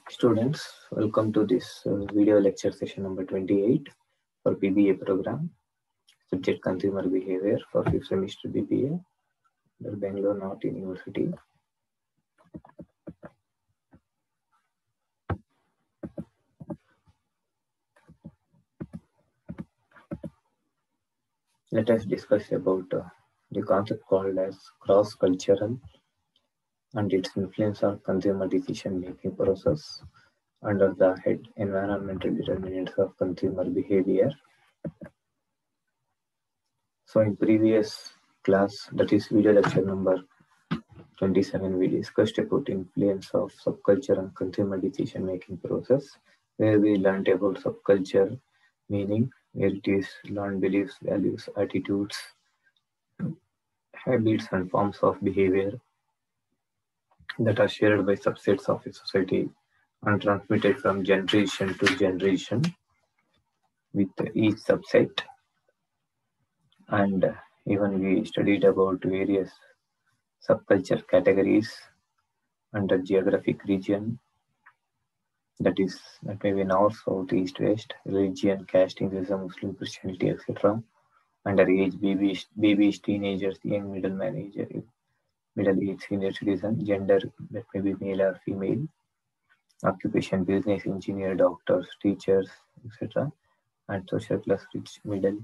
Students, welcome to this video lecture session number 28 for BBA program, subject consumer behavior for 5th semester BBA, the Bangalore North University. Let us discuss about the concept called as cross-cultural and its influence on consumer decision-making process under the head environmental determinants of consumer behavior. So in previous class, that is video lecture number 27, we discussed about influence of subculture on consumer decision-making process, where we learned about subculture meaning, where it is learned beliefs, values, attitudes, habits, and forms of behavior that are shared by subsets of a society and transmitted from generation to generation with each subset. And even we studied about various subculture categories under geographic region, that may be north, south, east, west, religion, caste, Hinduism, Muslim, Christianity, etc. Under age, babies, teenagers, young middle age, senior citizen, gender, that may be male or female, occupation, business, engineer, doctors, teachers, etc. And social class, rich, middle,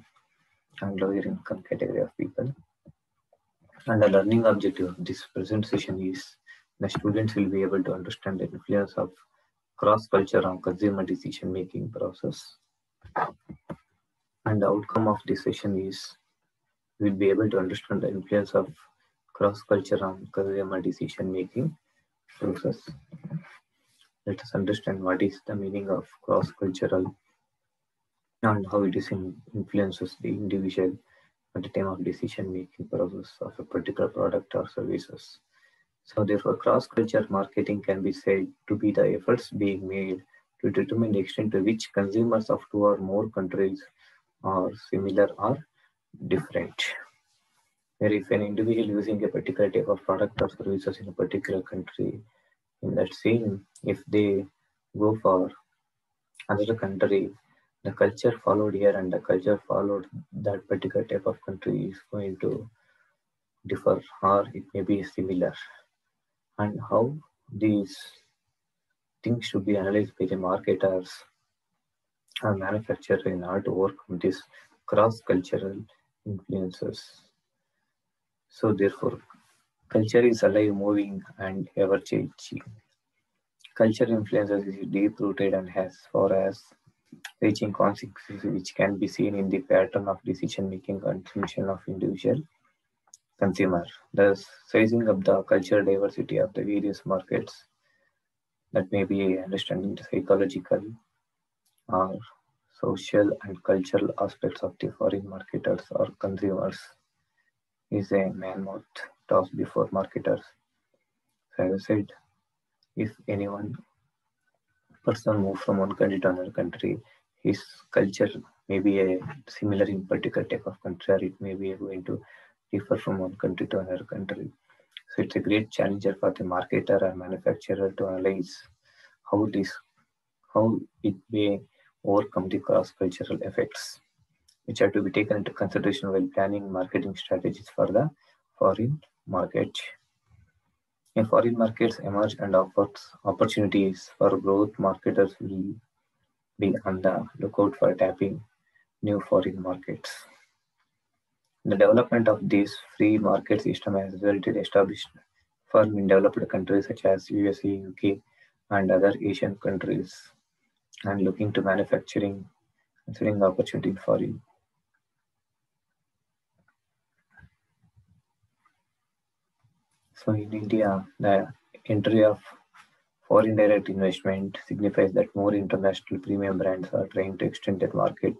and lower income category of people. And the learning objective of this present session is the students will be able to understand the influence of cross-culture on consumer decision-making process. And the outcome of this session is we'll be able to understand the influence of cross-culture on consumer decision-making process. Let us understand what is the meaning of cross-cultural and how it influences the individual at the time of decision-making process of a particular product or services. So therefore, cross-culture marketing can be said to be the efforts being made to determine the extent to which consumers of two or more countries are similar or different. Where if an individual using a particular type of product or services in a particular country, in that same, if they go for another country, the culture followed here and the culture followed that particular type of country is going to differ, or it may be similar. And how these things should be analyzed by the marketers or manufacturers in order to overcome these cross-cultural influences. So therefore, culture is alive, moving, and ever-changing. Culture influences is deep-rooted and has far as reaching consequences which can be seen in the pattern of decision-making consumption of individual consumer, thus sizing up the cultural diversity of the various markets. That may be understanding the psychological or social and cultural aspects of the foreign marketers or consumers is a mammoth task before marketers. So as I said, if anyone person move from one country to another country, his culture may be a similar in particular type of country, or it may be going to differ from one country to another country. So it's a great challenger for the marketer or manufacturer to analyze how it may overcome the cross-cultural effects, which are to be taken into consideration while planning marketing strategies for the foreign market. In foreign markets emerge and offers opportunities for growth, marketers will be on the lookout for tapping new foreign markets. The development of this free market system has resulted established firm in developed countries such as USA, UK, and other Asian countries, and looking to manufacturing, considering the opportunity in foreign. So in India, the entry of foreign direct investment signifies that more international premium brands are trying to extend their market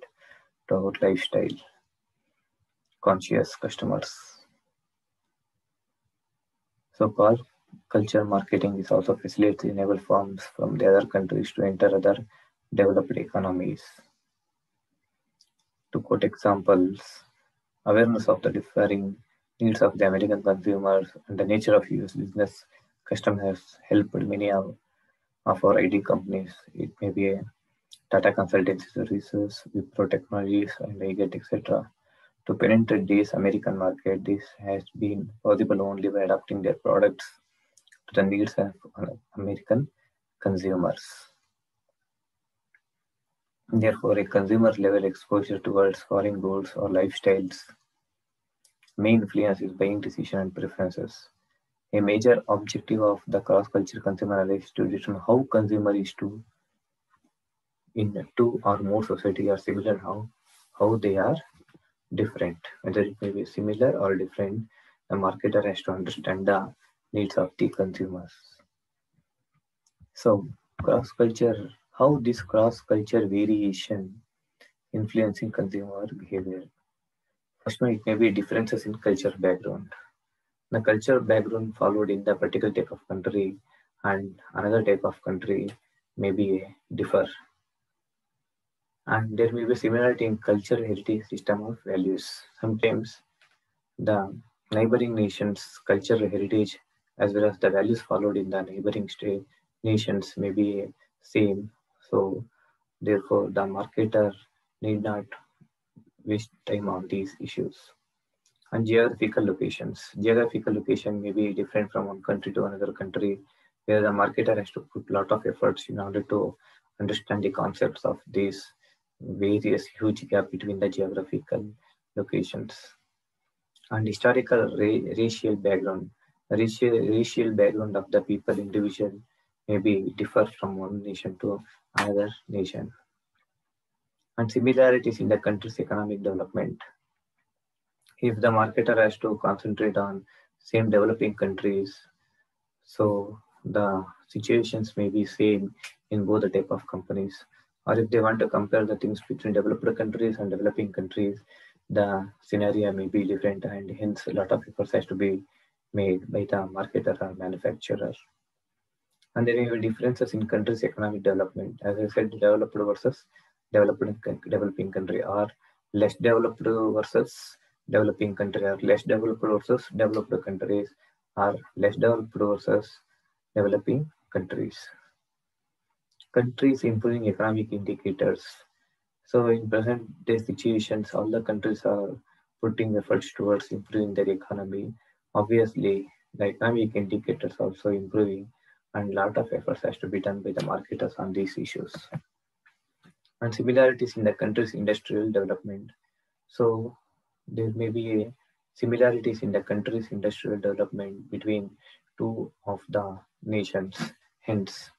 to our lifestyle conscious customers. So culture marketing is also facilitates enable firms from the other countries to enter other developed economies. To quote examples, awareness of the differing needs of the American consumers and the nature of US business custom has helped many of for IT companies. It may be a Tata Consultancy Services, Wipro Technologies, and IGET, etc. To penetrate this American market, this has been possible only by adapting their products to the needs of American consumers. Therefore, a consumer level exposure towards foreign goods or lifestyles may influence his buying decision and preferences. A major objective of the cross-cultural consumer analysis is to determine how consumer is to in two or more society are similar, how they are different. Whether it may be similar or different, the marketer has to understand the needs of the consumers. So cross-culture, how this cross-culture variation influencing consumer behavior. First one, it may be differences in culture background. The cultural background followed in the particular type of country and another type of country may be differ. And there may be similarity in cultural heritage system of values. Sometimes the neighboring nations' cultural heritage as well as the values followed in the neighboring state nations may be same. So therefore the marketer need not waste time on these issues. And geographical locations. Geographical location may be different from one country to another country, where the marketer has to put a lot of efforts in order to understand the concepts of these various huge gap between the geographical locations. And historical racial background. Racial background of the people individual may be differ from one nation to another nation. And similarities in the country's economic development. If the marketer has to concentrate on same developing countries, so the situations may be same in both the type of companies. Or if they want to compare the things between developed countries and developing countries, the scenario may be different and hence a lot of efforts has to be made by the marketer or manufacturer. And there may be differences in countries' economic development. As I said, developed versus developing country, or less developed versus developing country, or less developed versus developed countries, or less developed versus developing countries. Countries improving economic indicators. So in present day situations, all the countries are putting efforts towards improving their economy. Obviously, the economic indicators also improving, and a lot of efforts has to be done by the marketers on these issues. And similarities in the country's industrial development. So there may be similarities in the country's industrial development between two of the nations. Hence,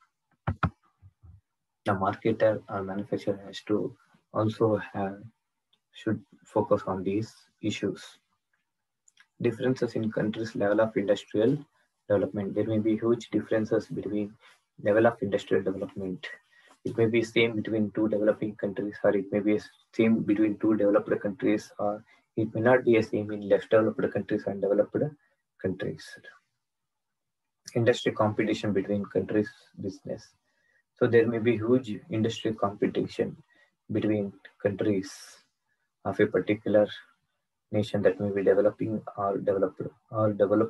the marketer or manufacturer has to also should focus on these issues. Differences in countries' level of industrial development. There may be huge differences between level of industrial development. It may be same between two developing countries, or it may be same between two developed countries, or it may not be a same in less developed countries and developed countries. Industry competition between countries' business. So there may be huge industry competition between countries of a particular nation that may be developing or developed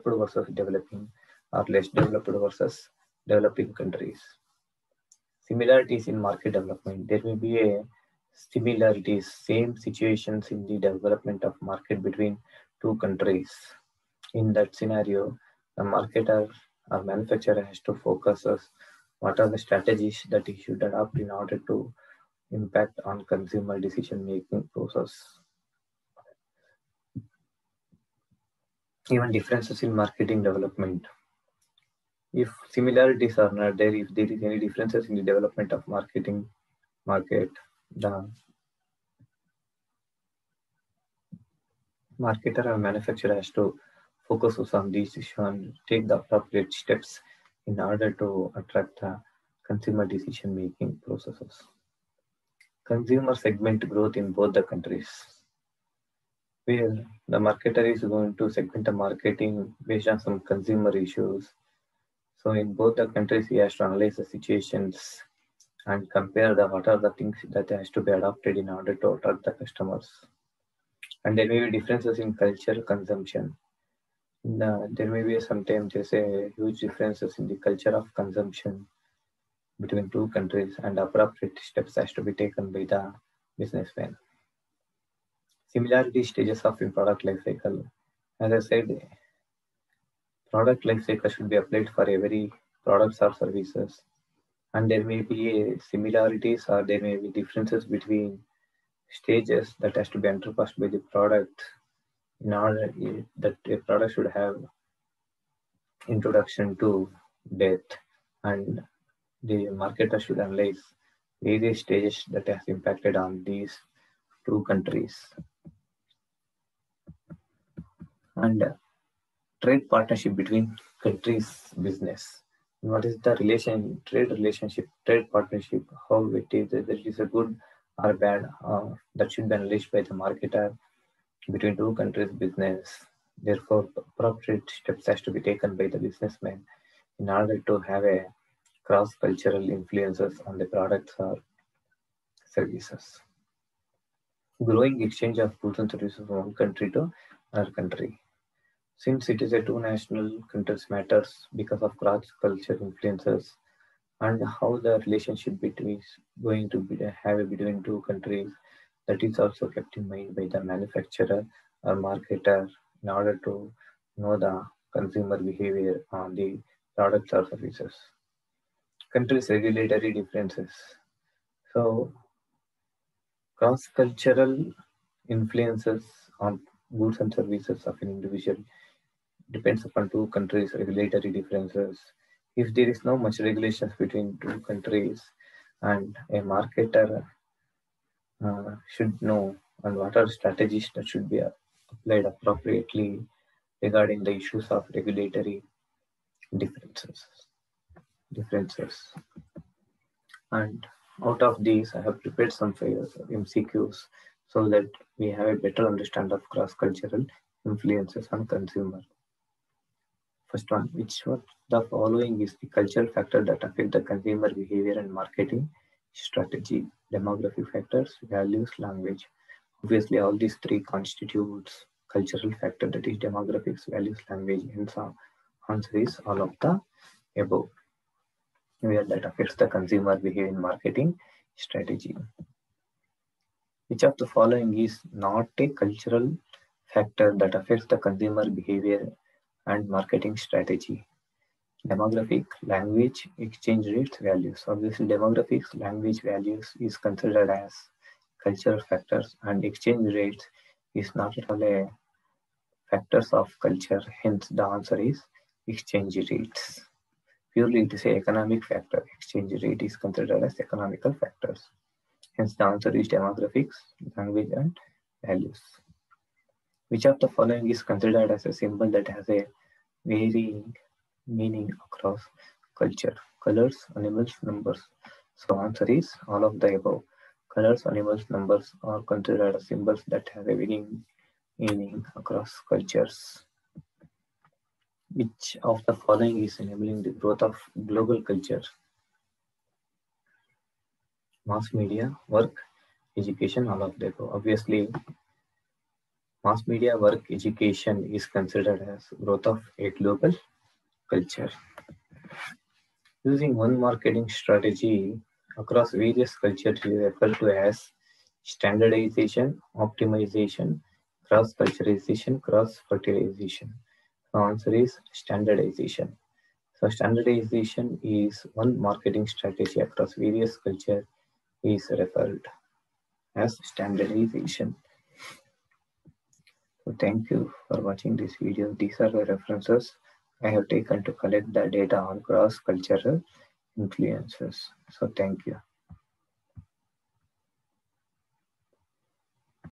versus developing, or less developed versus developing countries. Similarities in market development. There may be a similarities, same situations in the development of market between two countries. In that scenario, the marketer or manufacturer has to focus on what are the strategies that he should adopt in order to impact on consumer decision-making process. Even differences in marketing development. If similarities are not there, if there is any differences in the development of market, the marketer or manufacturer has to focus on these issues and take the appropriate steps in order to attract the consumer decision-making processes. Consumer segment growth in both the countries, where the marketer is going to segment the marketing based on some consumer issues. So in both the countries, he has to analyze the situations and compare what are the things that has to be adopted in order to attract the customers. And there may be differences in cultural consumption. There may be sometimes there's a huge differences in the culture of consumption. between two countries, and appropriate steps has to be taken by the businessman. Similarity stages of a product life cycle. As I said, product life cycle should be applied for every products or services, and there may be similarities or there may be differences between stages that has to be encompassed by the product in order that a product should have introduction to death, and the marketer should analyze various stages that has impacted on these two countries. And trade partnership between countries business. What is the trade relationship, trade partnership, how it is, whether it is a good or bad, that should be analyzed by the marketer between two countries business. Therefore, appropriate steps has to be taken by the businessman in order to have a cross-cultural influences on the products or services. Growing exchange of goods and services from one country to another country. Since it is a two national countries matters because of cross-cultural influences and how the relationship between going to be, have between two countries, that is also kept in mind by the manufacturer or marketer in order to know the consumer behavior on the products or services. Countries' regulatory differences. So, cross-cultural influences on goods and services of an individual depends upon two countries' regulatory differences. If there is no much regulations between two countries, and a marketer should know and what are strategies that should be applied appropriately regarding the issues of regulatory differences. And out of these, I have prepared some MCQs so that we have a better understanding of cross-cultural influences on consumer. First one, which of the following is the cultural factor that affect the consumer behavior and marketing strategy? Demographic factors, values, language. Obviously, all these three constitutes cultural factor, that is demographics, values, language, and so answer is all of the above, where that affects the consumer behavior and marketing strategy. Which of the following is not a cultural factor that affects the consumer behavior and marketing strategy? Demographic, language, exchange rates, values. Obviously, demographics, language, values is considered as cultural factors, and exchange rates is not at all a factors of culture. Hence, the answer is exchange rates. Purely, it is an economic factor. Exchange rate is considered as economical factors. Hence, the answer is demographics, language, and values. Which of the following is considered as a symbol that has a varying meaning across culture? Colors, animals, numbers. So answer is all of the above. Colors, animals, numbers are considered as symbols that have a varying meaning across cultures. Which of the following is enabling the growth of global culture? Mass media, work, education, all of the above. Obviously, mass media, work, education is considered as growth of a global culture. Using one marketing strategy across various cultures is referred to as standardization, optimization, cross-culturalization, cross-fertilization. The answer is standardization. So standardization is one marketing strategy across various cultures is referred as standardization. So thank you for watching this video. These are the references I have taken to collect the data on cross-cultural influences. So thank you.